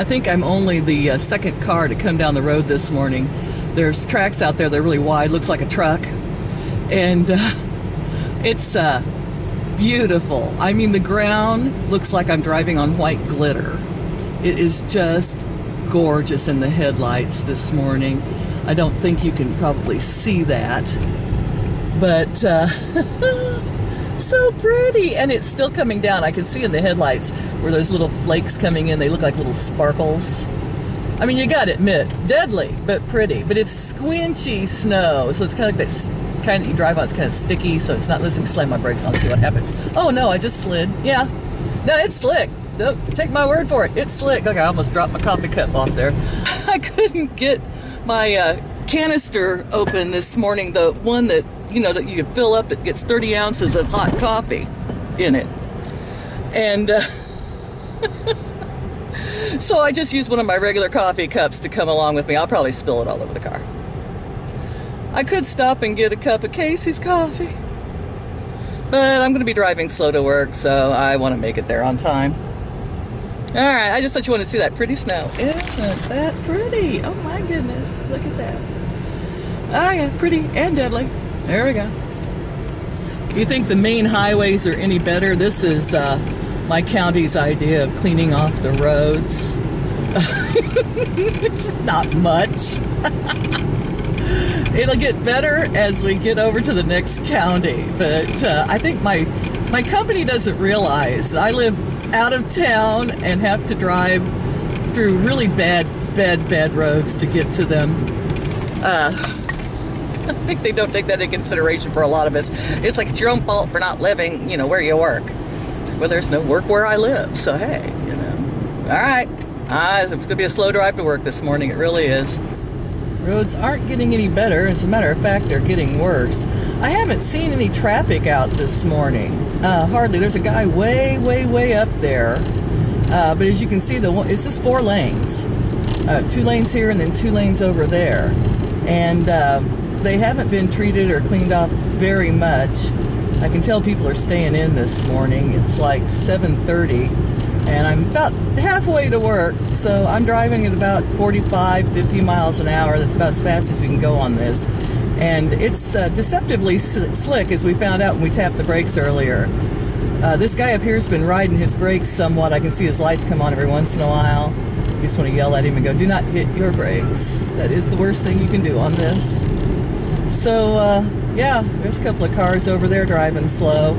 I think I'm only the second car to come down the road this morning. There's tracks out there that are really wide, looks like a truck. And it's beautiful. I mean, the ground looks like I'm driving on white glitter. It is just gorgeous in the headlights this morning. I don't think you can probably see that, but so pretty. And it's still coming down. I can see in the headlights where there's little flakes coming in. They look like little sparkles. I mean, you gotta admit, deadly, but pretty. But it's squinchy snow, so it's kind of like that kind that you drive on. It's kind of sticky, so it's not. Listen, slam my brakes on, see what happens. Oh no, I just slid. Yeah, no, it's slick. Take my word for it. It's slick. Okay, I almost dropped my coffee cup off there. I couldn't get my canister open this morning. The one that, you know, that you can fill up. It gets 30 ounces of hot coffee in it. And so I just used one of my regular coffee cups to come along with me. I'll probably spill it all over the car. I could stop and get a cup of Casey's coffee, but I'm going to be driving slow to work, so I want to make it there on time. Alright, I just thought you wanted to see that pretty snow. Isn't that pretty? Oh my goodness, look at that. Oh yeah, pretty and deadly. There we go. If you think the main highways are any better, this is my county's idea of cleaning off the roads. It's not much. It'll get better as we get over to the next county, but I think my company doesn't realize that I live out of town and have to drive through really bad roads to get to them. I think they don't take that into consideration for a lot of us. It's like it's your own fault for not living, you know, where you work. Well, there's no work where I live, so hey, you know. All right, it's going to be a slow drive to work this morning. It really is. Roads aren't getting any better. As a matter of fact, they're getting worse. I haven't seen any traffic out this morning. Hardly. There's a guy way up there. But as you can see, it's just 4 lanes. 2 lanes here and then 2 lanes over there. And they haven't been treated or cleaned off very much. I can tell people are staying in this morning. It's like 7:30. And I'm about halfway to work, so I'm driving at about 45, 50 miles an hour. That's about as fast as we can go on this. And it's deceptively slick, as we found out when we tapped the brakes earlier. This guy up here has been riding his brakes somewhat. I can see his lights come on every once in a while. You just want to yell at him and go, do not hit your brakes. That is the worst thing you can do on this. So, yeah, there's a couple of cars over there driving slow.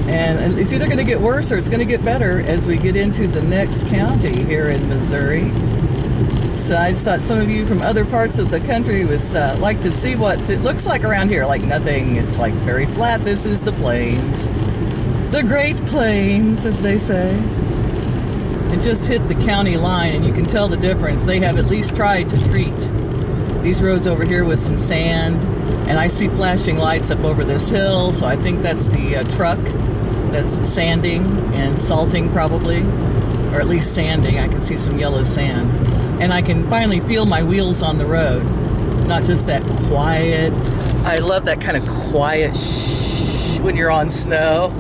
And it's either going to get worse or it's going to get better as we get into the next county here in Missouri. So I just thought some of you from other parts of the country was like to see what it looks like around here. Like nothing. It's like very flat. This is the plains. The Great Plains, as they say. It just hit the county line and you can tell the difference. They have at least tried to treat these roads over here with some sand. And I see flashing lights up over this hill, so I think that's the truck that's sanding and salting probably, or at least sanding. I can see some yellow sand. And I can finally feel my wheels on the road, not just that quiet. I love that kind of quiet shh when you're on snow.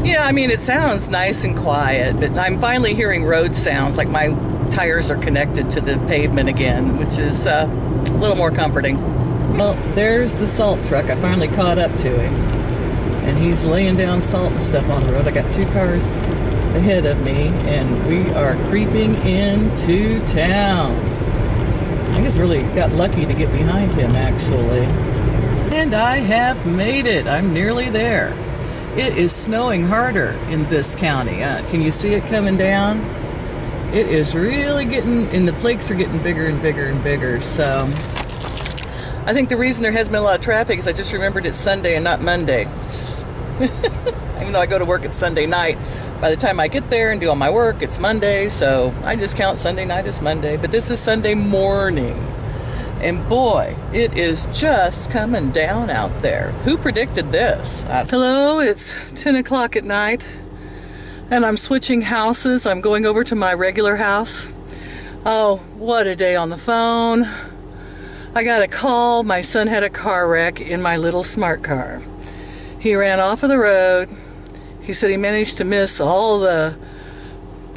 Yeah, I mean, it sounds nice and quiet, but I'm finally hearing road sounds, like my tires are connected to the pavement again, which is a little more comforting. Well, there's the salt truck. I finally caught up to him. And he's laying down salt and stuff on the road. I got 2 cars ahead of me, and we are creeping into town. I just really got lucky to get behind him, actually. And I have made it. I'm nearly there. It is snowing harder in this county. Can you see it coming down? It is really getting, and the flakes are getting bigger and bigger and bigger, so I think the reason there hasn't been a lot of traffic is I just remembered it's Sunday and not Monday. Even though I go to work at Sunday night, by the time I get there and do all my work, it's Monday, so I just count Sunday night as Monday. But this is Sunday morning, and boy, it is just coming down out there. Who predicted this? Hello, it's 10 o'clock at night, and I'm switching houses. I'm going over to my regular house. Oh, what a day on the phone. I got a call. My son had a car wreck in my little smart car. He ran off of the road. He said he managed to miss all the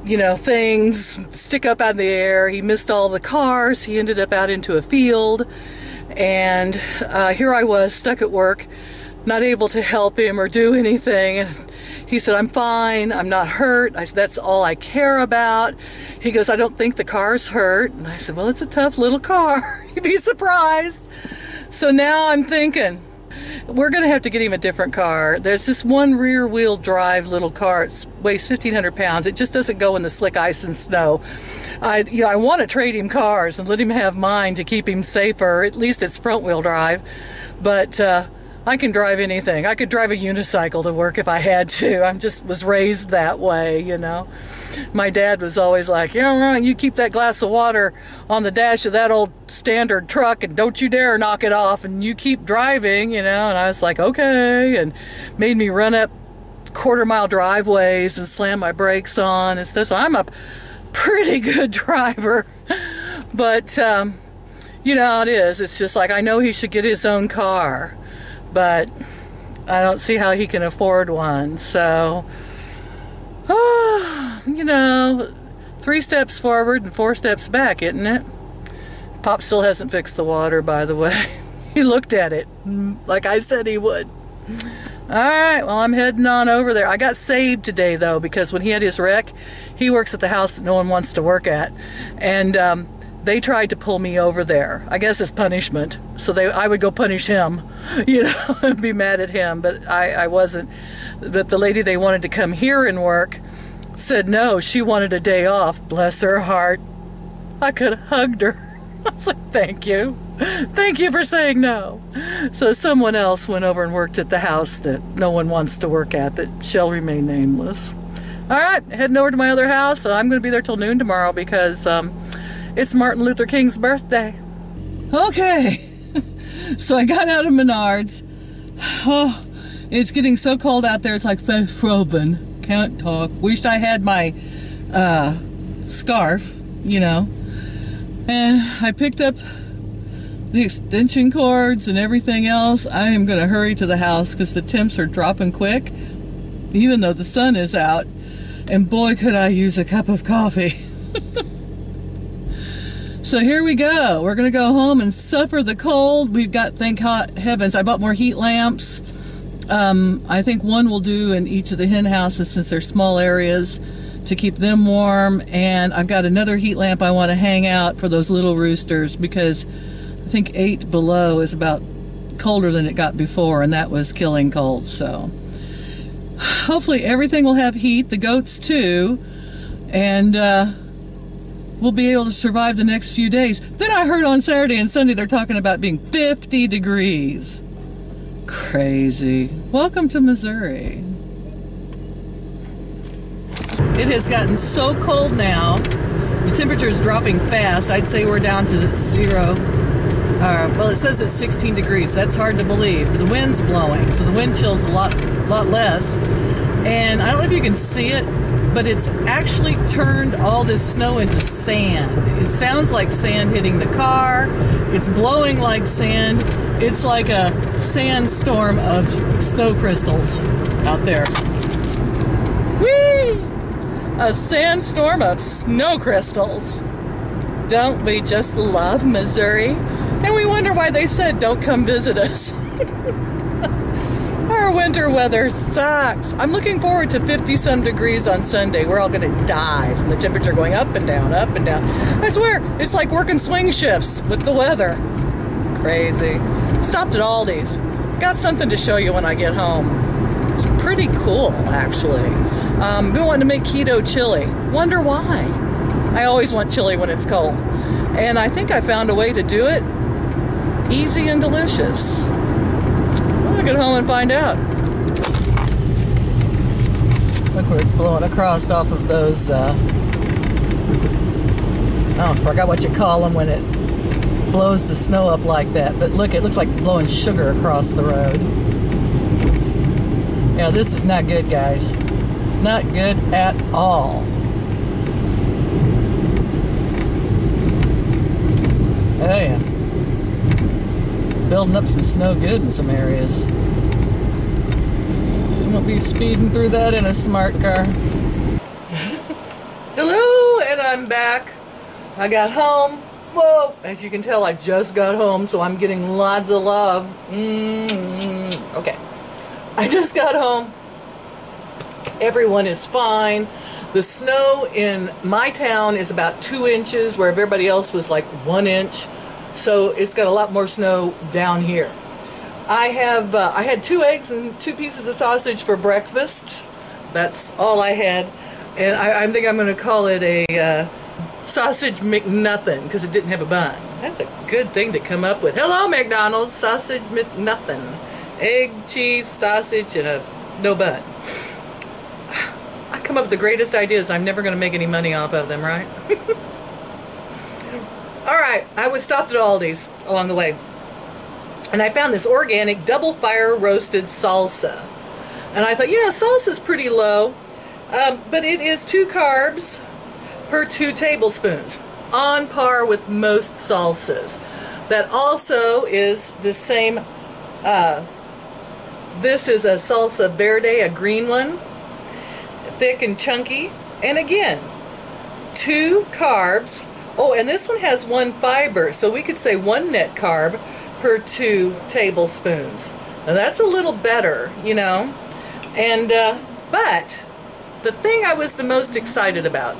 you know, things stick up out in the air. He missed all the cars. He ended up out into a field. And here I was stuck at work, not able to help him or do anything. And he said, I'm fine, I'm not hurt. I said, that's all I care about. He goes, I don't think the car's hurt. And I said, well, it's a tough little car. You'd be surprised. So now I'm thinking, we're going to have to get him a different car. There's this one rear-wheel drive little car. It weighs 1,500 pounds. It just doesn't go in the slick ice and snow. I want to trade him cars and let him have mine to keep him safer. At least it's front-wheel drive. But I can drive anything. I could drive a unicycle to work if I had to. I just was raised that way, you know. My dad was always like, yeah, you keep that glass of water on the dash of that old standard truck and don't you dare knock it off and you keep driving, you know. And I was like, okay, and made me run up quarter-mile driveways and slam my brakes on and stuff. So I'm a pretty good driver. But, you know how it is. It's just like, I know he should get his own car, but I don't see how he can afford one. So, you know, 3 steps forward and 4 steps back, isn't it? Pop still hasn't fixed the water, by the way. He looked at it like I said he would. All right, well, I'm heading on over there. I got saved today, though, because when he had his wreck, he works at the house that no one wants to work at. And they tried to pull me over there, I guess as punishment. So I would go punish him, you know, and be mad at him. But I wasn't. But the lady they wanted to come here and work said no, she wanted a day off. Bless her heart. I could have hugged her. I was like, thank you. Thank you for saying no. So someone else went over and worked at the house that no one wants to work at, that shall remain nameless. All right, heading over to my other house. So I'm going to be there till noon tomorrow because it's Martin Luther King's birthday. Okay, so I got out of Menards. Oh, it's getting so cold out there, it's like frozen. Can't talk. Wished I had my scarf, you know. And I picked up the extension cords and everything else. I am going to hurry to the house because the temps are dropping quick, even though the sun is out. And boy, could I use a cup of coffee. So here we go. We're going to go home and suffer the cold. We've got, thank heavens, I bought more heat lamps. I think one will do in each of the hen houses since they're small areas to keep them warm. And I've got another heat lamp I want to hang out for those little roosters because I think 8 below is about colder than it got before, and that was killing cold. So hopefully everything will have heat, the goats too, and we'll be able to survive the next few days. Then I heard on Saturday and Sunday they're talking about being 50 degrees. Crazy. Welcome to Missouri. It has gotten so cold now. The temperature is dropping fast. I'd say we're down to 0. Well, it says it's 16 degrees. That's hard to believe. But the wind's blowing, so the wind chill's a lot less. And I don't know if you can see it, but it's actually turned all this snow into sand. It sounds like sand hitting the car. It's blowing like sand. It's like a sandstorm of snow crystals out there. Whee! A sandstorm of snow crystals. Don't we just love Missouri? And we wonder why they said don't come visit us. Our winter weather sucks. I'm looking forward to 50-some degrees on Sunday. We're all going to die from the temperature going up and down, up and down. I swear, it's like working swing shifts with the weather. Crazy. Stopped at Aldi's. Got something to show you when I get home. It's pretty cool, actually. Been wanting to make keto chili. Wonder why. I always want chili when it's cold. And I think I found a way to do it easy and delicious. I'll get home and find out. Look where it's blowing across off of those, oh, I forgot what you call them when it blows the snow up like that. But look, it looks like blowing sugar across the road. Yeah, this is not good, guys. Not good at all. Oh yeah. Building up some snow good in some areas. You won't be speeding through that in a smart car. Hello, and I'm back. I got home. Whoa, as you can tell, I just got home, so I'm getting lots of love. Okay, I just got home. Everyone is fine. The snow in my town is about 2 inches, where everybody else was like 1 inch. So it's got a lot more snow down here. I had 2 eggs and 2 pieces of sausage for breakfast. That's all I had. And I think I'm going to call it a sausage McNuthin because it didn't have a bun. That's a good thing to come up with. Hello, McDonald's, sausage McNuthin. Egg, cheese, sausage, and no bun. I come up with the greatest ideas. I'm never going to make any money off of them, right? Alright, I was stopped at Aldi's along the way. And I found this organic double fire roasted salsa. And I thought, you know, salsa's pretty low. But it is 2 carbs per 2 tablespoons, on par with most salsas. That also is the same, this is a salsa verde, a green one, thick and chunky, and again, 2 carbs. Oh, and this one has 1 fiber, so we could say 1 net carb per 2 tablespoons. Now that's a little better, you know, and, but the thing I was the most excited about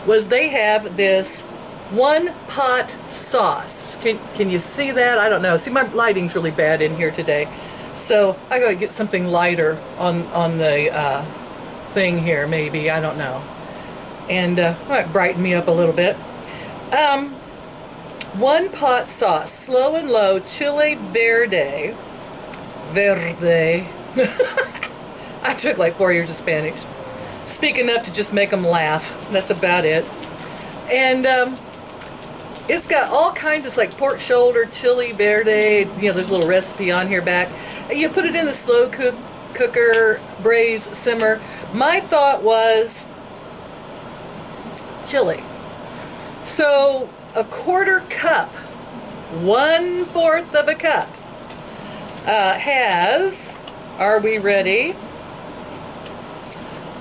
was they have this 1-pot sauce. Can you see that? I don't know. See, my lighting's really bad in here today. So I gotta get something lighter on the thing here, maybe. I don't know. And might brighten me up a little bit. 1-pot sauce, slow and low, chile verde. Verde. I took like 4 years of Spanish. Speak enough to just make them laugh. That's about it. And it's got all kinds. It's like pork shoulder, chili verde. You know, there's a little recipe on here back. You put it in the slow cooker, braise, simmer. My thought was chili. So a 1/4 cup, 1/4 of a cup, has, are we ready?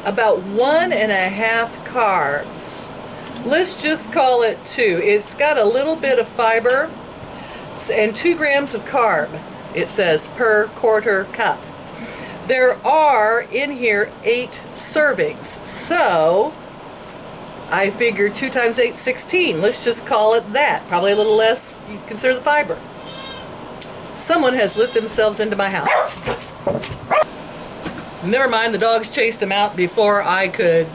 About 1.5 carbs. Let's just call it 2. It's got a little bit of fiber and 2 grams of carb, it says, per 1/4 cup. There are in here 8 servings, so I figured 2 times 8 is 16. Let's just call it that. Probably a little less, you consider the fiber. Someone has let themselves into my house. Never mind, the dogs chased them out before I could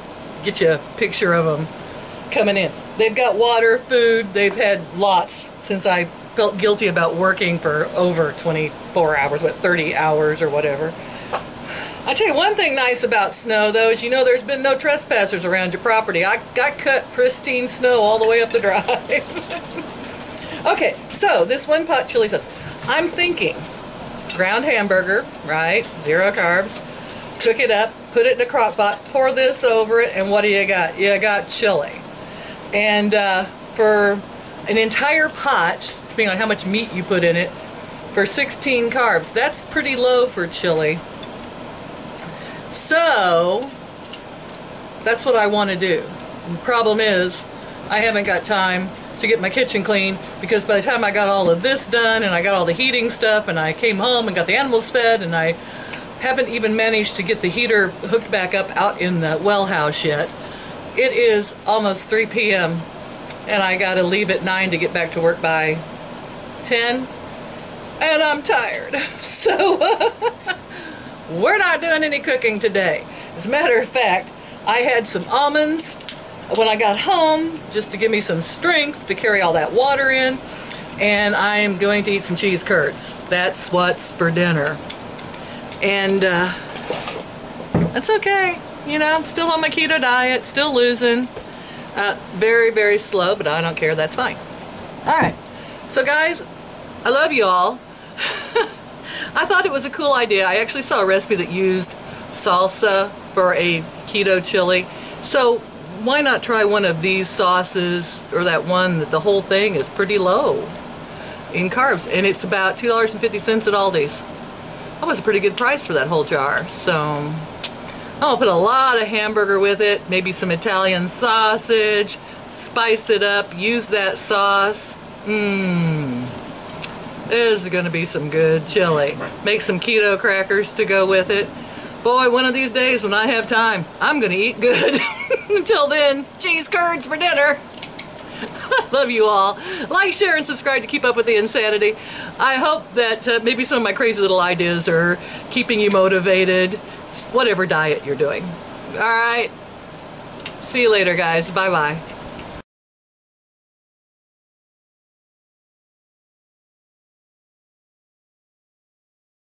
get you a picture of them coming in. They've got water, food, they've had lots since I felt guilty about working for over 24 hours, what, 30 hours or whatever. I'll tell you one thing nice about snow, though, is you know there's been no trespassers around your property. I cut pristine snow all the way up the drive. Okay, so this 1-pot chili sauce. I'm thinking ground hamburger, right? 0 carbs. Cook it up, put it in a crock pot, pour this over it, and what do you got? You got chili. And for an entire pot, depending on how much meat you put in it, for 16 carbs. That's pretty low for chili. So, that's what I want to do. The problem is, I haven't got time to get my kitchen clean, because by the time I got all of this done, and I got all the heating stuff, and I came home and got the animals fed, and I haven't even managed to get the heater hooked back up out in the well house yet. It is almost 3 p.m. and I gotta leave at 9 to get back to work by 10, and I'm tired. So we're not doing any cooking today. As a matter of fact, I had some almonds when I got home just to give me some strength to carry all that water in, and I am going to eat some cheese curds. That's what's for dinner. And that's okay, you know, I'm still on my keto diet, still losing, very, very slow, but I don't care, that's fine. Alright, so guys, I love you all. I thought it was a cool idea. I actually saw a recipe that used salsa for a keto chili, so why not try one of these sauces, or that one that the whole thing is pretty low in carbs, and it's about $2.50 at Aldi's. That was a pretty good price for that whole jar. So I'm gonna put a lot of hamburger with it, maybe some Italian sausage, spice it up, use that sauce. This is gonna be some good chili. Make some keto crackers to go with it. Boy, one of these days when I have time, I'm gonna eat good. Until then, cheese curds for dinner. Love you all. Like, share, and subscribe to keep up with the insanity. I hope that maybe some of my crazy little ideas are keeping you motivated, whatever diet you're doing. All right. See you later, guys. Bye-bye.